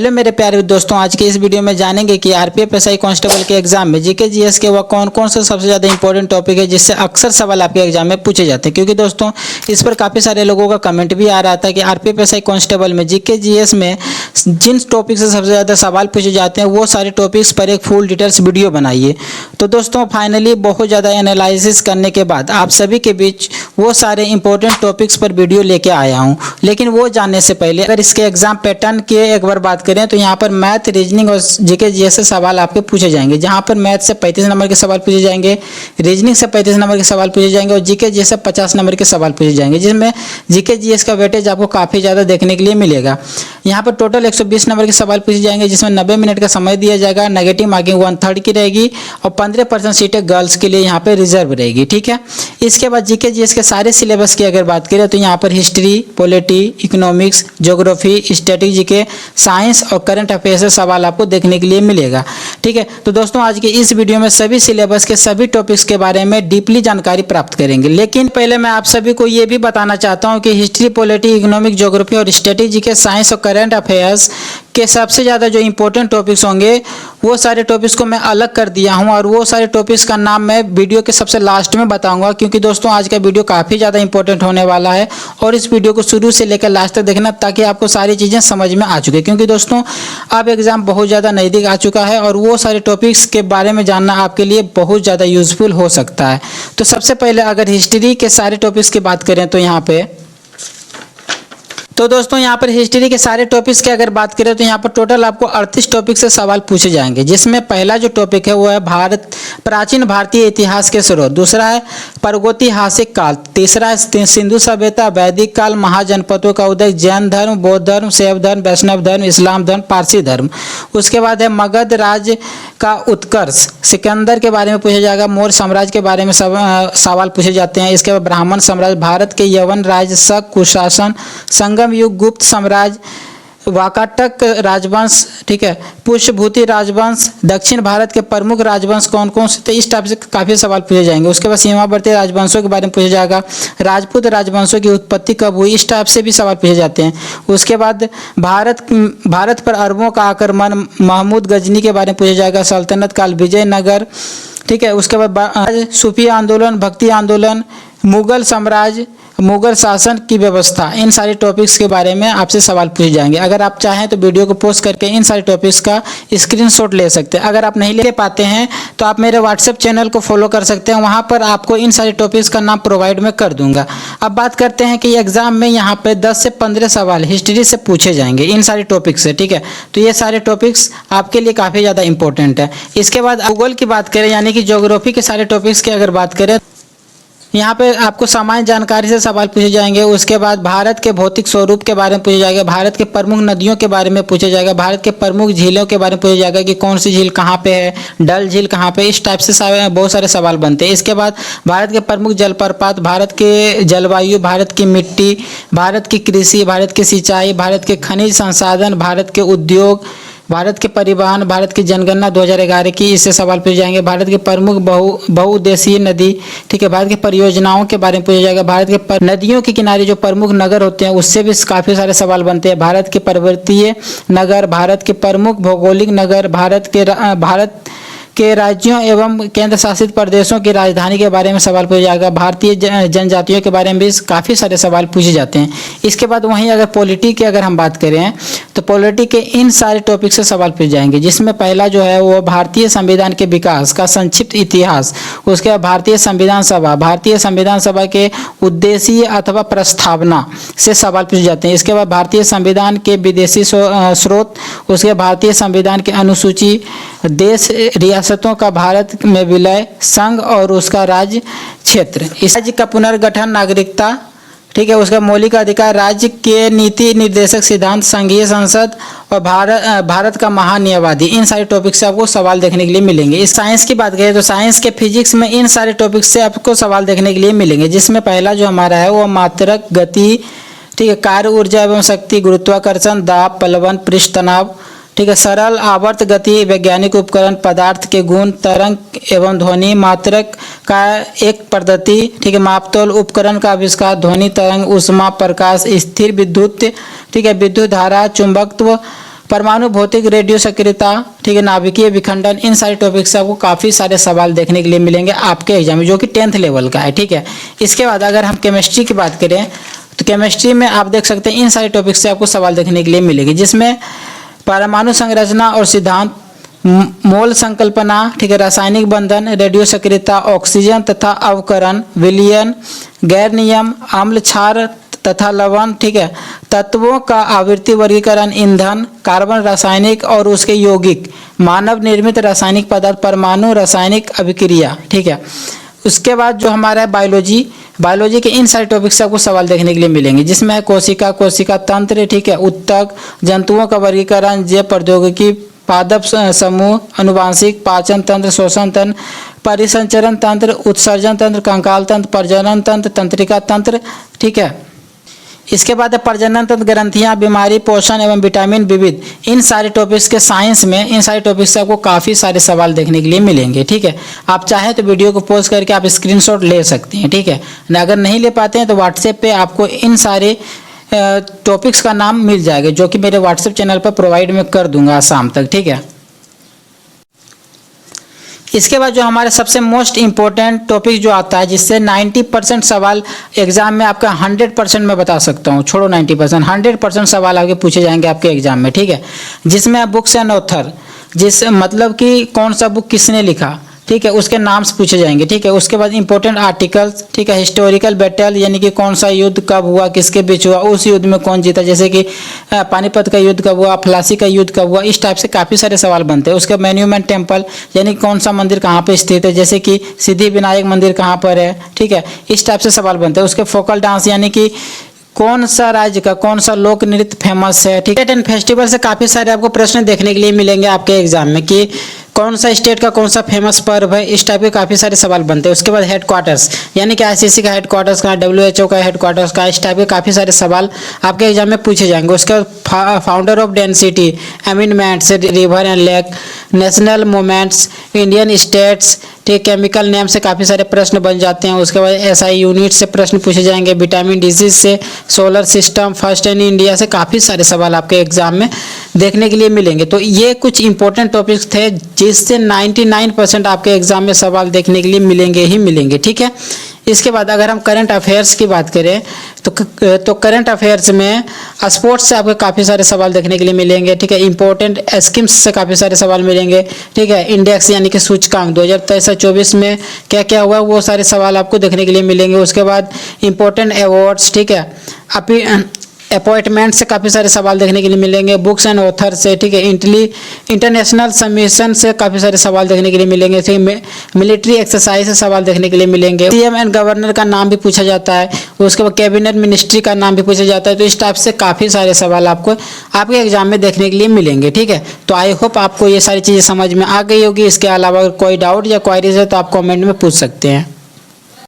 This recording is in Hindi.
हेलो मेरे प्यारे दोस्तों, आज के इस वीडियो में जानेंगे कि आरपीएफ एसआई कांस्टेबल के एग्जाम में जीके जीएस के वह कौन कौन से सबसे ज़्यादा इंपॉर्टेंट टॉपिक है जिससे अक्सर सवाल आपके एग्जाम में पूछे जाते हैं। क्योंकि दोस्तों इस पर काफ़ी सारे लोगों का कमेंट भी आ रहा था कि आरपीएफ एसआई कांस्टेबल में जीके जीएस में जिन टॉपिक से सबसे ज़्यादा सवाल पूछे जाते हैं वो सारे टॉपिक्स पर एक फुल डिटेल्स वीडियो बनाइए। तो दोस्तों फाइनली बहुत ज़्यादा एनालिसिस करने के बाद आप सभी के बीच वो सारे इंपॉर्टेंट टॉपिक्स पर वीडियो लेके आया हूँ। लेकिन वो जानने से पहले अगर इसके एग्जाम पैटर्न की एक बार बात करें तो यहाँ पर मैथ, रीजनिंग और जीके जीएस से सवाल आपके पूछे जाएंगे। जहाँ पर मैथ से 35 नंबर के सवाल पूछे जाएंगे, रीजनिंग से 35 नंबर के सवाल पूछे जाएंगे और जीके जीएस से 50 नंबर के सवाल पूछे जाएंगे, जिसमें जीके जीएस का वेटेज आपको काफ़ी ज़्यादा देखने के लिए मिलेगा। यहाँ पर टोटल 120 नंबर के सवाल पूछे जाएंगे, जिसमें 90 मिनट का समय दिया जाएगा। नेगेटिव मार्किंग 1/3 की रहेगी और 15% सीटें गर्ल्स के लिए यहाँ पर रिजर्व रहेगी। ठीक है। इसके बाद जीके जीएस के सारे सिलेबस की अगर बात करें तो यहाँ पर history, polity, economics, geography, static GK, science और करंट अफेयर्स से सवाल आपको देखने के लिए मिलेगा। ठीक है। तो दोस्तों आज के इस वीडियो में सभी सिलेबस के सभी टॉपिक्स के बारे में डीपली जानकारी प्राप्त करेंगे। लेकिन पहले मैं आप सभी को ये भी बताना चाहता हूँ कि हिस्ट्री, पॉलिटी, इकोनॉमिक, ज्योग्राफी और स्टैटिक जीके, साइंस और करंट अफेयर्स के सबसे ज़्यादा जो इंपॉर्टेंट टॉपिक्स होंगे वो सारे टॉपिक्स को मैं अलग कर दिया हूं और वो सारे टॉपिक्स का नाम मैं वीडियो के सबसे लास्ट में बताऊंगा। क्योंकि दोस्तों आज का वीडियो काफ़ी ज़्यादा इंपॉर्टेंट होने वाला है और इस वीडियो को शुरू से लेकर लास्ट तक देखना ताकि आपको सारी चीज़ें समझ में आ चुके। क्योंकि दोस्तों अब एग्ज़ाम बहुत ज़्यादा नज़दीक आ चुका है और वो सारे टॉपिक्स के बारे में जानना आपके लिए बहुत ज़्यादा यूज़फुल हो सकता है। तो सबसे पहले अगर हिस्ट्री के सारे टॉपिक्स की बात करें तो दोस्तों यहाँ पर हिस्ट्री के सारे टॉपिक्स की अगर बात करें तो यहाँ पर टोटल आपको 38 टॉपिक से सवाल पूछे जाएंगे। जिसमें पहला जो टॉपिक है वो है प्राचीन भारतीय इतिहास के स्रोत, दूसरा है प्रागैतिहासिक काल, तीसरा है सिंधु सभ्यता, वैदिक काल, महाजनपदों का उदय, जैन धर्म, बौद्ध धर्म, शैव धर्म, वैष्णव धर्म, इस्लाम धर्म, पारसी धर्म। उसके बाद है मगध राज्य का उत्कर्ष, सिकंदर के बारे में पूछा जाएगा, मौर्य साम्राज्य के बारे में सवाल पूछे जाते हैं। इसके बाद ब्राह्मण साम्राज्य, भारत के यवन राज्य, शक, कुशासन, संगम युग, गुप्त साम्राज्य, वाकाटक राजवंश, ठीक है, पुष्यभूति राजवंश, दक्षिण भारत के प्रमुख राजवंश कौन कौन से थे, इस टाइप से काफ़ी सवाल पूछे जाएंगे। उसके बाद सीमावर्ती राजवंशों के बारे में पूछा जाएगा, राजपूत राजवंशों की उत्पत्ति कब हुई, इस टाइप से भी सवाल पूछे जाते हैं। उसके बाद भारत पर अरबों का आक्रमण, महमूद गजनी के बारे में पूछा जाएगा, सल्तनत काल, विजयनगर, ठीक है। उसके बाद सूफी आंदोलन, भक्ति आंदोलन, मुगल साम्राज्य, मुगल शासन की व्यवस्था, इन सारे टॉपिक्स के बारे में आपसे सवाल पूछे जाएंगे। अगर आप चाहें तो वीडियो को पॉज करके इन सारे टॉपिक्स का स्क्रीनशॉट ले सकते हैं। अगर आप नहीं ले पाते हैं तो आप मेरे व्हाट्सएप चैनल को फॉलो कर सकते हैं, वहां पर आपको इन सारे टॉपिक्स का नाम प्रोवाइड मैं कर दूंगा। अब बात करते हैं कि एग्जाम में यहाँ पे 10 से 15 सवाल हिस्ट्री से पूछे जाएंगे इन सारे टॉपिक्स से। ठीक है। तो ये सारे टॉपिक्स आपके लिए काफ़ी ज़्यादा इंपॉर्टेंट है। इसके बाद भूगोल की बात करें यानी कि ज्योग्राफी के सारे टॉपिक्स की अगर बात करें यहाँ पे आपको सामान्य जानकारी से सवाल पूछे जाएंगे। उसके बाद भारत के भौतिक स्वरूप के बारे में पूछा जाएगा, भारत के प्रमुख नदियों के बारे में पूछा जाएगा, भारत के प्रमुख झीलों के बारे में पूछा जाएगा कि कौन सी झील कहाँ पे है, डल झील कहाँ पे, इस टाइप से बहुत सारे सवाल बनते हैं। इसके बाद भारत के प्रमुख जलप्रपात, भारत के जलवायु, भारत की मिट्टी, भारत की कृषि, भारत की सिंचाई, भारत के खनिज संसाधन, भारत के उद्योग, भारत के परिवहन, भारत की जनगणना 2011 की, इससे सवाल पूछे जाएंगे। भारत के प्रमुख बहुउद्देशीय नदी, ठीक है, भारत की परियोजनाओं के बारे में पूछा जाएगा, भारत के नदियों के किनारे जो प्रमुख नगर होते हैं उससे भी काफ़ी सारे सवाल बनते हैं। भारत के पर्वतीय नगर, भारत के प्रमुख भौगोलिक नगर, भारत के राज्यों एवं केंद्र शासित प्रदेशों की राजधानी के बारे में सवाल पूछा जाएगा, भारतीय जनजातियों के बारे में भी काफ़ी सारे सवाल पूछे जाते हैं। इसके बाद वहीं अगर पॉलिटी की अगर हम बात करें तो पॉलिटी के इन सारे टॉपिक से सवाल पूछे जाएंगे। जिसमें पहला जो है वो भारतीय संविधान के विकास का संक्षिप्त इतिहास, उसके बाद भारतीय संविधान सभा के उद्देश्य अथवा प्रस्तावना से सवाल पूछे जाते हैं। इसके बाद भारतीय संविधान के विदेशी स्रोत, उसके भारतीय संविधान के अनुसूची, देश रियासतों का भारत में विलय, संघ और उसका राज्य क्षेत्र, इस राज्य का पुनर्गठन, नागरिकता, ठीक है, उसका मौलिक अधिकार, राज्य के नीति निर्देशक सिद्धांत, संघीय संसद और भारत का महान्यायवादी, इन सारे टॉपिक से आपको सवाल देखने के लिए मिलेंगे। इस साइंस की बात करें तो साइंस के फिजिक्स में इन सारे टॉपिक से आपको सवाल देखने के लिए मिलेंगे। जिसमें पहला जो हमारा है वो मात्रक, गति, ठीक है, कार्य, ऊर्जा एवं शक्ति, गुरुत्वाकर्षण, दाब, प्लवन, पृष्ठ तनाव, ठीक है, सरल आवर्त गति, वैज्ञानिक उपकरण, पदार्थ के गुण, तरंग एवं ध्वनि, मात्रक का एक पद्धति, ठीक है, मापतोल उपकरण का आविष्कार, ध्वनि तरंग, ऊष्मा, प्रकाश, स्थिर विद्युत, ठीक है, विद्युत धारा, चुंबकत्व, परमाणु भौतिक, रेडियो सक्रियता, ठीक है, नाभिकीय विखंडन, इन सारे टॉपिक से आपको काफ़ी सारे सवाल देखने के लिए मिलेंगे आपके एग्जाम में, जो कि 10th लेवल का है, ठीक है। इसके बाद अगर हम केमिस्ट्री की बात करें तो केमिस्ट्री में आप देख सकते हैं इन सारे टॉपिक से आपको सवाल देखने के लिए मिलेंगे, जिसमें परमाणु संरचना और सिद्धांत, मोल संकल्पना, ठीक है, रासायनिक बंधन, रेडियो सक्रियता, ऑक्सीजन तथा अवकरण, विलयन, गैर नियम, अम्ल, क्षार तथा लवण, ठीक है, तत्वों का आवृत्ति वर्गीकरण, ईंधन, कार्बन रासायनिक और उसके यौगिक, मानव निर्मित रासायनिक पदार्थ, परमाणु रासायनिक अभिक्रिया, ठीक है। उसके बाद जो हमारा है बायोलॉजी के इन सारे टॉपिक से आपको सवाल देखने के लिए मिलेंगे, जिसमें है कोशिका तंत्र, ठीक है, उत्तक, जंतुओं का वर्गीकरण, जैव प्रौद्योगिकी, पादप समूह, अनुवांशिक, पाचन तंत्र, श्वसन तंत्र, परिसंचरण तंत्र, उत्सर्जन तंत्र, कंकाल तंत्र, प्रजनन तंत्र, तंत्रिका तंत्र, ठीक है। इसके बाद है प्रजनन तंत्र, ग्रंथियां, बीमारी, पोषण एवं विटामिन विविध, इन सारे टॉपिक्स के साइंस में इन सारे टॉपिक्स से आपको काफ़ी सारे सवाल देखने के लिए मिलेंगे, ठीक है। आप चाहें तो वीडियो को पॉज करके आप स्क्रीनशॉट ले सकते हैं, ठीक है। अगर नहीं ले पाते हैं तो व्हाट्सएप पे आपको इन सारे टॉपिक्स का नाम मिल जाएगा, जो कि मेरे व्हाट्सएप चैनल पर प्रोवाइड मैं कर दूंगा शाम तक, ठीक है। इसके बाद जो हमारे सबसे मोस्ट इम्पोर्टेंट टॉपिक जो आता है, जिससे 90% सवाल एग्जाम में आपका 100% मैं बता सकता हूँ, छोड़ो 90%, 100% सवाल आगे पूछे जाएंगे आपके एग्जाम में, ठीक है। जिसमें बुक्स एंड ऑथर, जिस मतलब कि कौन सा बुक किसने लिखा, ठीक है, उसके नाम से पूछे जाएंगे, ठीक है। उसके बाद इंपॉर्टेंट आर्टिकल्स, ठीक है, हिस्टोरिकल बैटल, यानी कि कौन सा युद्ध कब हुआ, किसके बीच हुआ, उस युद्ध में कौन जीता, जैसे कि पानीपत का युद्ध कब हुआ, प्लासी का युद्ध कब हुआ, इस टाइप से काफ़ी सारे सवाल बनते हैं। उसके मॉन्यूमेंट टेम्पल, यानी कौन सा मंदिर कहाँ पे स्थित है, जैसे कि सिद्धि विनायक मंदिर कहाँ पर है, ठीक है, इस टाइप से सवाल बनते हैं। उसके फोकल डांस, यानी कि कौन सा राज्य का कौन सा लोक नृत्य फेमस है, ठीक है। एंड फेस्टिवल से काफ़ी सारे आपको प्रश्न देखने के लिए मिलेंगे आपके एग्जाम में, कि कौन सा स्टेट का कौन सा फेमस पर्व है, इस टाइप के काफ़ी सारे सवाल बनते हैं। उसके बाद हेडक्वार्टर्स, यानी कि आईसीसी का हेडक्वार्टर्स कहाँ, WHO का हेडक्वार्टर्स कहाँ, इस टाइप के काफ़ी सारे सवाल आपके एग्जाम में पूछे जाएंगे। उसके बाद founder of density, eminents, river and lake, national moments, Indian states, ठीक, केमिकल नेम से काफ़ी सारे प्रश्न बन जाते हैं। उसके बाद SI यूनिट से प्रश्न पूछे जाएंगे, विटामिन डिजीज से, solar system, first in India से काफ़ी सारे सवाल आपके एग्जाम में देखने के लिए मिलेंगे। तो ये कुछ इंपॉर्टेंट टॉपिक्स थे जिससे 99% आपके एग्जाम में सवाल देखने के लिए मिलेंगे ही मिलेंगे, ठीक है। इसके बाद अगर हम करंट अफेयर्स की बात करें तो करंट अफेयर्स में स्पोर्ट्स से आपको काफ़ी सारे सवाल देखने के लिए मिलेंगे, ठीक है। इंपॉर्टेंट स्कीम्स से काफ़ी सारे सवाल मिलेंगे, ठीक है। इंडेक्स यानी कि सूचकांक 2023-24 में क्या क्या हुआ, वो सारे सवाल आपको देखने के लिए मिलेंगे। उसके बाद इंपॉर्टेंट अवार्ड्स, ठीक है, अपॉइंटमेंट से काफ़ी सारे सवाल देखने के लिए मिलेंगे। बुक्स एंड ऑथर से, ठीक है, इंटरनेशनल सबमिशन से काफ़ी सारे सवाल देखने के लिए मिलेंगे, ठीक है। मिलिट्री एक्सरसाइज से सवाल देखने के लिए मिलेंगे। CM एंड गवर्नर का नाम भी पूछा जाता है, उसके बाद कैबिनेट मिनिस्ट्री का नाम भी पूछा जाता है। तो इस टाइप से काफ़ी सारे सवाल आपको आपके एग्जाम में देखने के लिए मिलेंगे, ठीक है। तो आई होप आपको ये सारी चीज़ें समझ में आ गई होगी। इसके अलावा कोई डाउट या क्वारीज है तो आप कॉमेंट में पूछ सकते हैं।